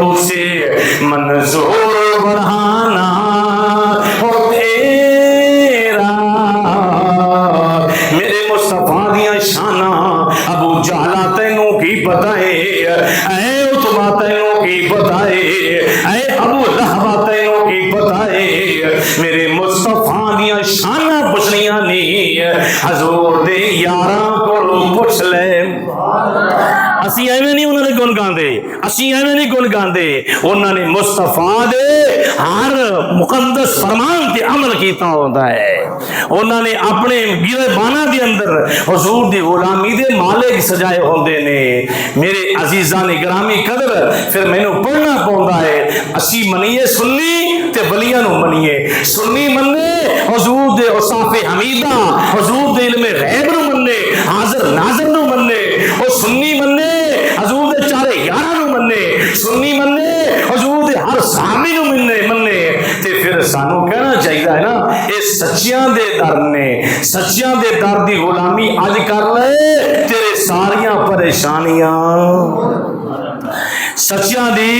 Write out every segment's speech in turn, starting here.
उसे मंजूर बढ़ाना हो तेरा। मेरे मुस्तफा दिया शाना अबू जहला तैनू की पता है, ऐ उतबा तैनू की पता है, ऐ अबू लहबा तैनू की पता है। मेरे मुस्तफा दिया शाना पुछनिया नहीं, हजूर दे यारां कोलों पुछ ले। असी एवें नहीं उन्होंने गुण गाते, असी एवें नहीं गुण गाते। उन्होंने मुस्तफा दे हर मुकद्दस फरमान ते अमल किया होता है। उन्होंने अपने गिरबाना के अंदर हुजूर दी गुलामी दे मालिक सजाए होंदे ने। मेरे अजीज़ां ने गिरामी कदर, फिर मैनू पढ़ना पौंदा है। असी मनीए सुन्नी ते वलियां नू मनीए, सुन्नी मन्ने हुजूर दे औसाफे हमीदा, हुजूर दे इल्मे गैब नू मन्ने, हाजिर नाज़िर नू मन्ने। ओ सुन्नी मन्ने हुजूर दे चारे यारां नू मन्ने, सुन्नी मन्ने हुजूर दे हर साहबी नू मन्ने। ते फिर सानू कहना चाहिए है ना, ये सच्चियां दे दर ने, सच्चियां दे दर दी गुलामी अज कर ले, तेरे सारियां परेशानियां, सच्चियां दी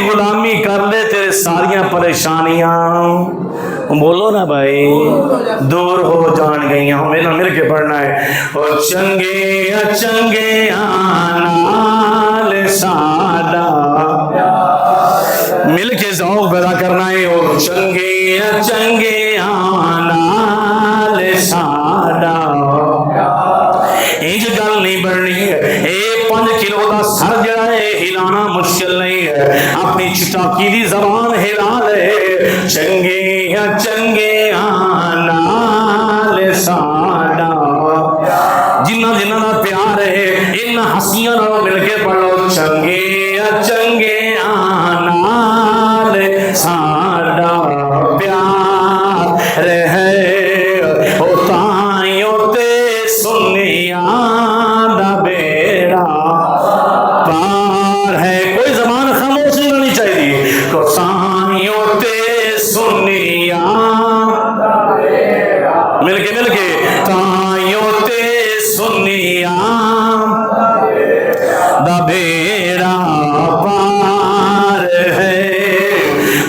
गुलामी कर ले, तेरे सारियां परेशानियां बोलो ना भाई दूर हो जान गई। मेरे मिल के पढ़ना है। ओ चंगे चंगे नाल सादा, मिल के ज़ौक़ पैदा करना है। ओ चंगे चंगे नाल सादा, इंज गल नहीं बननी है। 5 किलो का सर जड़ा है हिलाना मुश्किल नहीं है, अपनी चिटाकी दी जबान हिला ले। चंगे चंगे नाल साडा, जिन्ना जिन्ना दा प्यार है इन हस्तियां नाल मिलके पढ़ो। चंगे चंगे नाल साडा प्यार है, ओ ताइयों ते सुनिया दा बेड़ा पार है। कोई जबान खामोश नहीं रहनी चाहिए। को ताइयों ते सुनिया मिलके ताइयों ते सुनिया दा बेड़ा पार है।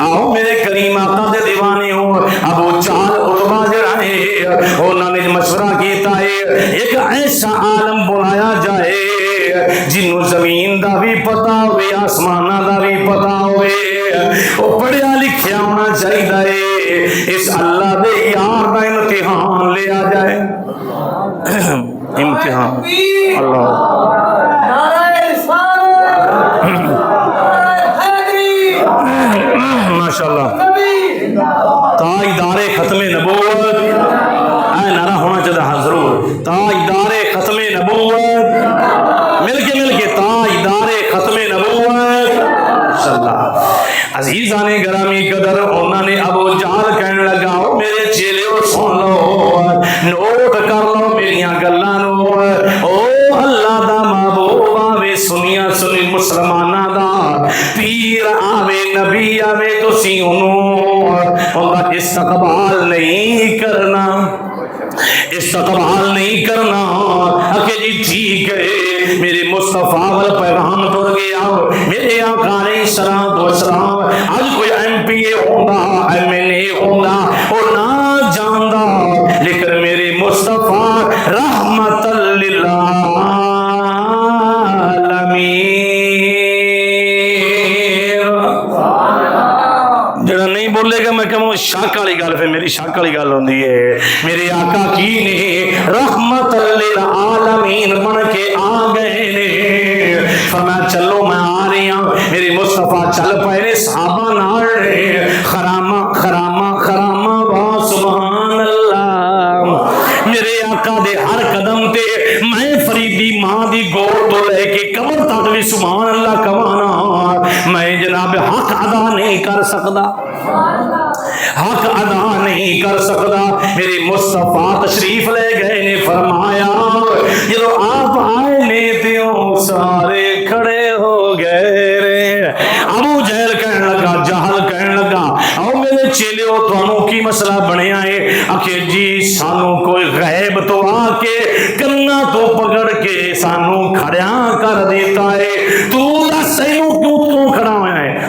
आओ मेरे करीम आका दे दीवाने हो। अबू जहल उतबा जड़ा है उन्होंने मशवरा किया है, एक ऐसा आलम बुलाया जाए जिन्हों जमीन का भी पता हो, आसमाना का भी पता हो, पढ़िया लिखिया होना चाहिए। इस अल्लाह दे यार का इम्तिहान लिया जाए। इम्तिहान अल्लाह माशाअल्लाह। ताजदारे खत्मे नबूवत, नारा होना चाहिए हाँ जरूर। ताजदारे खत्मे नबूवत, मिलके ताजदारे खत्मे नबूवत माशाअल्लाह। अजीज़ाने गरामी कदर, उन्होंने अबू जहल कहने लगा, मेरे चेले सुन लो, नोट कर लो मेरिया गल्लां नू। ओ अल्लाह दा महबूब आवे, सुनिया सुनी मुसलमाना दा पीर आवे, नबी आवे, तुसी उन्होंने इस्तकबाल नहीं करना, इस्तकबाल नहीं करना। अके जी ठीक है, मेरे मुस्तफा वाल पैगाम तुर गया। मेरे आका अलैहिस्सलातु वस्सलाम आज कोई एमपीए होगा, एमएलए होगा और ना जानदा, लेकिन मेरे मुस्तफा रहमतल लिल आलमीन, जरा नहीं बोलेगा मैं कहूँ शक वाली गल, फिर मेरी शक वाली गल होती है। मेरे आका की ने रहमतल लिल आलमीन बन के आ गए ने। फरमाया चलो मैं आ रही हूँ। मेरे मुस्तफा चल पे ने, सहाबा नाल ने, खरामा खरामा खरामा वाह सुभान अल्लाह। मेरे आका दे हर कदम ते मैं फरीदी मां दी गोद तो लेके कमर तक भी सुभान अल्लाह कवाना। मैं जनाब हक अदा नहीं कर सकता, हक अदा नहीं कर सकता। मेरे मुस्तफा तशरीफ ले गए ने। फरमाया जो आप आए ने त्यों सारे खड़े हो गए रे। अबू जहल कहने लगा, जहल कहने लगा, आओ मेरे चेलियो तुहानू की मसला बनया है? आखे जी सानू कोई गैब तो आके कन्ना तो पकड़ के सानू खड़िया कर देता है। तू दस क्यों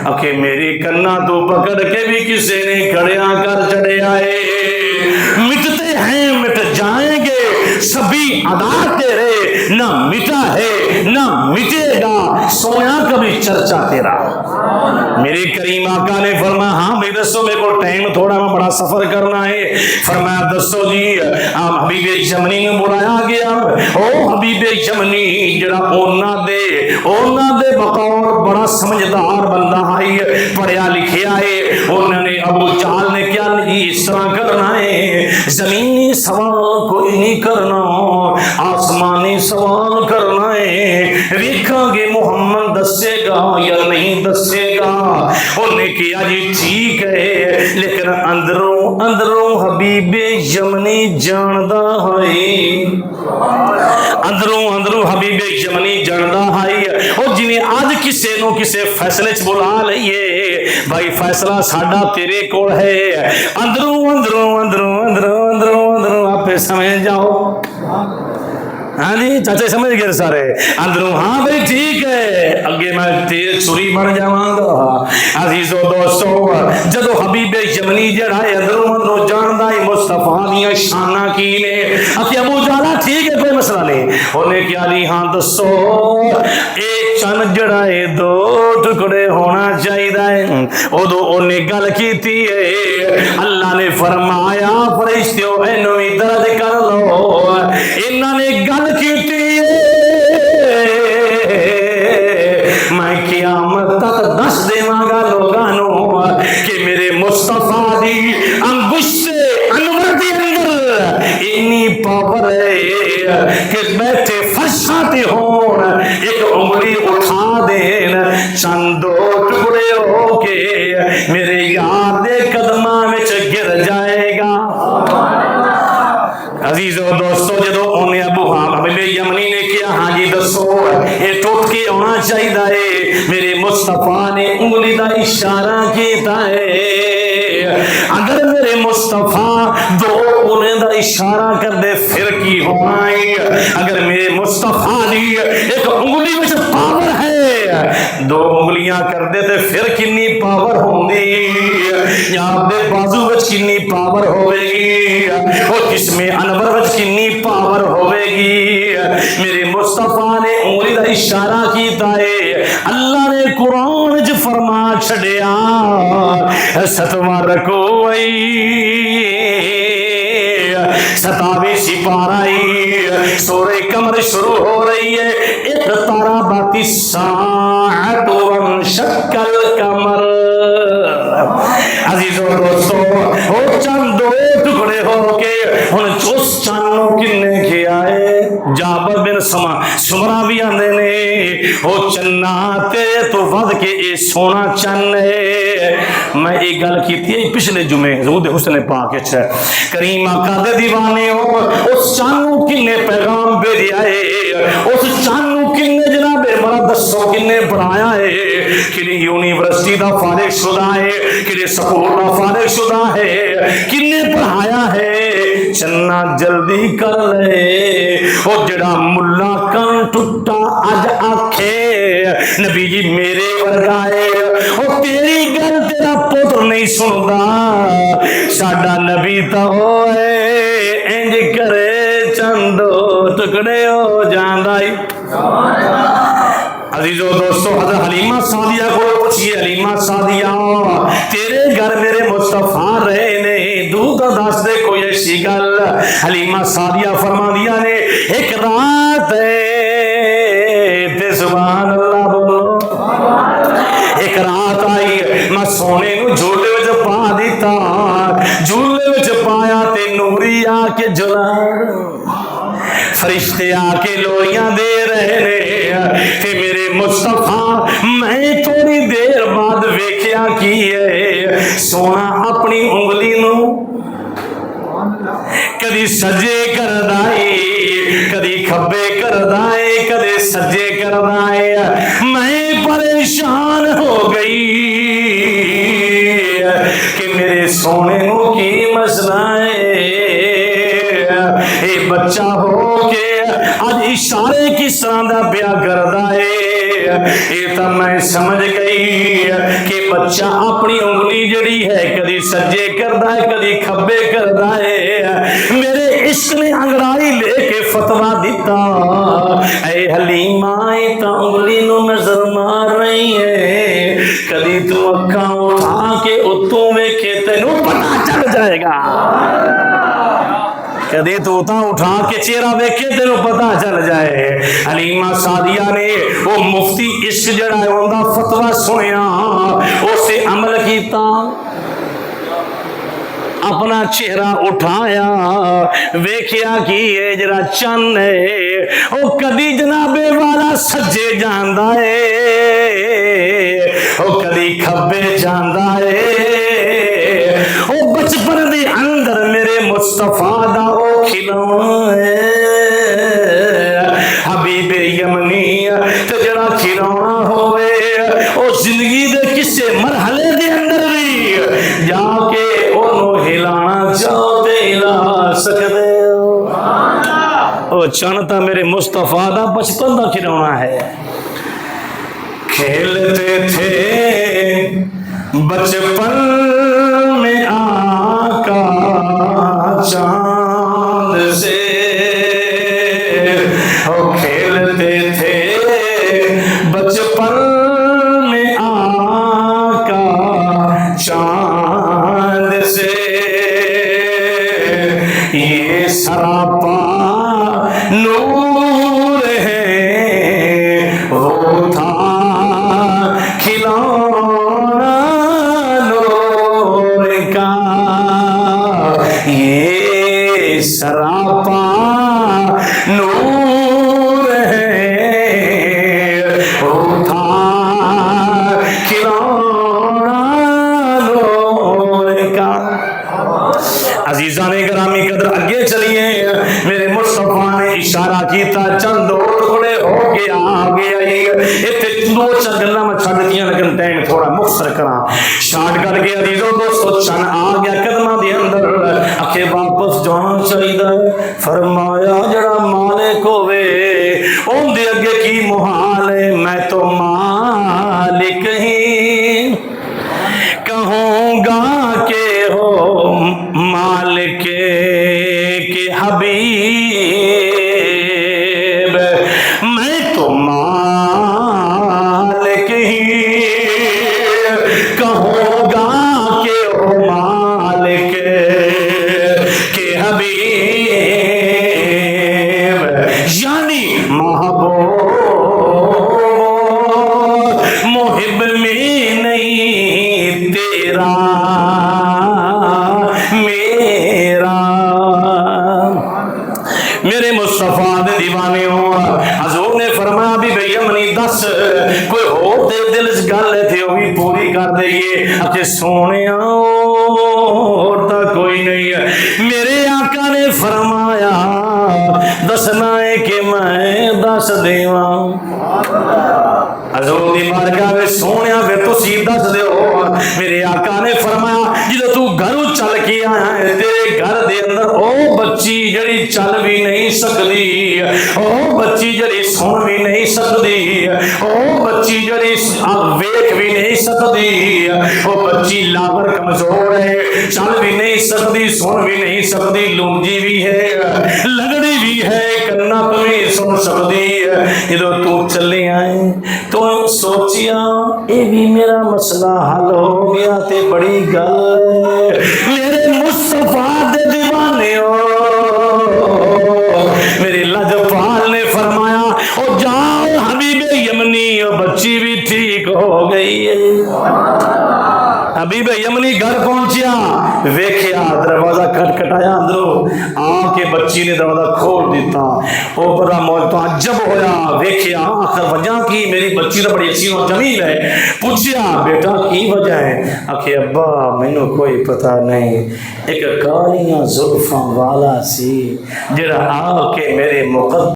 आखे मेरी कन्ना तो पकड़ के भी किसी ने खड़िया कर चढ़िया है। मिटते हैं मिट जाएंगे सभी अदा तेरे, ना मिटा है ना मिटेगा सोया कभी चर्चा तेरा। मेरे करीम आका ने फरमाया हाँ भाई दसो मेरे को टाइम थोड़ा मैं बड़ा सफर करना है। फरमाया दसो जी हबीबे यमनी में बुलाया गया। ओ हबीबे यमनी जरा ओना दे बकौर बड़ा समझदार बंदा है, पढ़िया लिखिया है। उन्होंने अबू जहल ने क्या इस तरह करना है, जमीनी सवाल कोई नहीं करना, आसमानी सवाल करना है। देखा मुहम्मद दसेगा या नहीं दसेगा। उन्हें किया जी ठीक है, लेकिन अंदरों अंदरों हबीबे यमनी जानदा है, अंदरों अंदरों हबीबे यमनी जानदा है। और जिन्हें आज किसी नो किसी फैसले च बुला लईए भाई फैसला साडा तेरे कोल है, अंदरों अंदरों अंदरों अंदरों अंदरों अंदरों आपे समझ जाओ। हाँ जी चाचे समझ गए सारे अंदरों। हाँ भाई ठीक है, अगे मैं तेज छुरी बन जावांगा। अजीजो दोस्तों जदों हबीबे यमनी जड़ा है अंदरों अंदरों जानदा है मुस्तफा दियां शाना की ने। अते अबू जहल ठीक है कोई मसला नहीं। उन्हें क्या जी हाँ दसो ए चन जड़ा है दो टुकड़े होना चाहिए है। उदों उन्हें गल कीती है, अल्लाह ने फरमाया फरिश्तियों इन्हू भी दर्द कर लो। इन्होंने गल कीती मैं क़यामत तक दस देवांगा लोगां नू कि मेरे मुस्तफा दी अंगुश्ते अनवर दे अंदर इन्नी पावर है कि बैठे फर्शां ते होण एक उंगली उठा देन चंद दो टुकड़े होके मेरे यार दे कदमां विच गिर जाएगा। अजीजों दोस्तों जो उन्हें अबू हबीबे यमनी ने किया हाँ जी दसो ये टुट के आना चाहिए है। मेरे मुस्तफा ने उंगली का इशारा किया है। अगर मेरे मुस्तफा दो उंगलियों का इशारा कर दे फिर की होना है। अगर मेरे मुस्तफा दी एक उंगली में पावर है, दो उंगलियां कर दे तो फिर कितनी पावर होगी, या आपके बाजू में कितनी पावर होगी, और जिसमें अनवर में कितनी पावर होगी। मेरे मुस्तफा ने उंगली का इशारा किया है। अल्लाह ने कुरान च फरमा छड़िया सतवां रखो 27वीं सिपारा सूरे कमर शुरू हो रही है। एक तारा बाकी सात वन शक्ल कमर। अजीजों दोस्तों वो चंद दो टुकड़े होके हुन उस चानों किन्ने किया है। जाबर बिन सुमरा भी आंदे ने वो चन्ना तेरे तो वध के ये सोना चन्न है। मैं एक गल की पिछले जुमे ज़रूर हुस्न पाक करीम आका दे दीवाने हो उस चानू किन्ने पैगाम भेजा है। उस चानू किन्ने जनाबे बड़ा दसो किन्ने पढ़ाया है, कि यूनिवर्सिटी का फारिग शुदा है, कि स्कूल का फारिग शुदा है, किन्ने पढ़ाया है। चन्ना जल्दी कर ले वो जड़ा मुल्ला कन टुटा अज आखे नबी जी मेरे वर्गा है। वो तेरी गल तेरा पुत्र नहीं सुनता, साडा नबी तो है इंज करे चंदो टुकड़े हो जांदा। अजीजों दोस्तों हज़रत हलीमा सादिया को पूछिए, हलीमा सादिया तेरे घर मेरे मुस्तफा रहे ने दूध दस दे कोई ऐसी गल। हलीमा सादिया फरमा दिया ने एक रात सुभान अल्लाह बोलो, एक रात आई मैं सोने नू झूले विच पा दिता, झूले विच पाया ते नूरी आके झुला फरिश्ते आके लोरियां दे रहे ने। मेरे मुस्तफा मैं थोड़ी देर बाद वेख्या की है सोना अपनी उंगली नू कदी सजे करदा है, कदी खब्बे करदा है, कदे सजे करदा है। मैं परेशान हो गई कि मेरे सोने नू की मसला है। ये बच्चा हो के आज इशारे किस तरह का ब्याह करदा है, ये तो मैं समझ गई कि बच्चा अपनी उंगली जड़ी है कदी सज्जे करता है कदी खब्बे करता है। मेरे इश्क ने अंगड़ाई लेके फतवा दिता, ऐ हलीमा तो उंगली नु नजर मार रही है, कदी तू अखा उठा के उत्तों वेखे तेनू पता चल जाएगा। कदे तोता उठा के चेहरा वेखे तेन पता चल जाए। हलीमा सादिया ने वो मुफ्ती इश्क जड़ा है उनका फतवा सुनिया, उसे अमल किया, अपना चेहरा उठाया, वेख्या कि ये जरा चन्न है वो कदी जनाबे वाला सज्जे जांदा है, वो कदी खब्बे जांदा है। वो बचपन दे अंदर मेरे मुस्तफा दा ओ खिलौना है, हबीबे यमनी ते जड़ा खिलौना होवे ओ जिंदगी दे किसे मरहले दे अंदर भी जाके ओनू हिलाना चाहो ते हिला सकदे हो। ओ चनता मेरे मुस्तफा दा बचपन दा खिलौना है। खेलते थे बचपन में आका चांद से, ओ खेलते थे बचपन में आका चांद से, ये सरापा नूर है वो था खिलौना नूर का, ये सरापा नूर है वो था खिलौना नूर का। अजीजा ने ग्रामी कदर अगे चलिए, मेरे मुस्तफा ने इशारा किया, चंद दो टुकड़े हो के आ गया। इतने दो चार गल्ला मैं छड़ दियां लेकिन टाइम थोड़ा मुख्तर करा शार्ट करके। अजीजों दोस्तों चन आ गया कदमां दे अंदर, आखे वापस जाना चाहिए। फरमाया जड़ा मालिक होवे उनदे अगे की मुहाल है, मैं तो मालिक ही कहूँगा के हो मालिक के हबीब, मैं तो मालिक ही कहूँगा के हो मालिक के हबीब, यानी महबूब मुहिब में नहीं तेरा मेरा। मेरे मुस्तफा दे दीवाने हो। हजूर ने फरमाया भी भैया मनी दस कोई हो ते दिल च गल है थे भी पूरी कर दईए। अच्छे सोने और तो कोई नहीं है। मेरे आका ने फरमाया दसना है कि मैं दस देवा। हजूर दी बारगाह में सोने वे तुसी दस दे हो। मेरे आका ने फरमाया जो तू घरों चल के आया है तेरे घर दे अंदर ओ बच्ची जड़ी चल भी नहीं सकती, ओ बच्ची जड़ी सुन भी नहीं सकती, ओ बच्ची जड़ी वेख भी नहीं सकती, ओ बच्ची लावर कमजोर है, चल भी नहीं सकती, सुन भी नहीं सकती, लूंजी भी है, लगड़ी भी है, कन्ना भी सुन सकती है। जो तू चले आए तो सोचिया ये भी मेरा मसला हल हो गया ते बड़ी गल। मेरे मुस्तफा दे दीवाने हो। मेरे लजपाल ने फरमाया ओ जाओ हबीबे यमनी, बच्ची भी ठीक हो गई है। हबीबे यमनी घर पहुंचा, वेख्या दरवाजा खटखटाया, अंदरों आके बच्ची ने दरवाजा खोल दिता। ओ बड़ा मौज तो अजब होया, वेख्या आखिर वजह की मेरी बच्ची तो बड़ी अच्छी और जमील है। पूछया बेटा की वजह है? आखे अब्बा मैनू कोई पता नहीं, एक कालियां जुल्फां वाला सी जरा आके मेरे मुकद्दर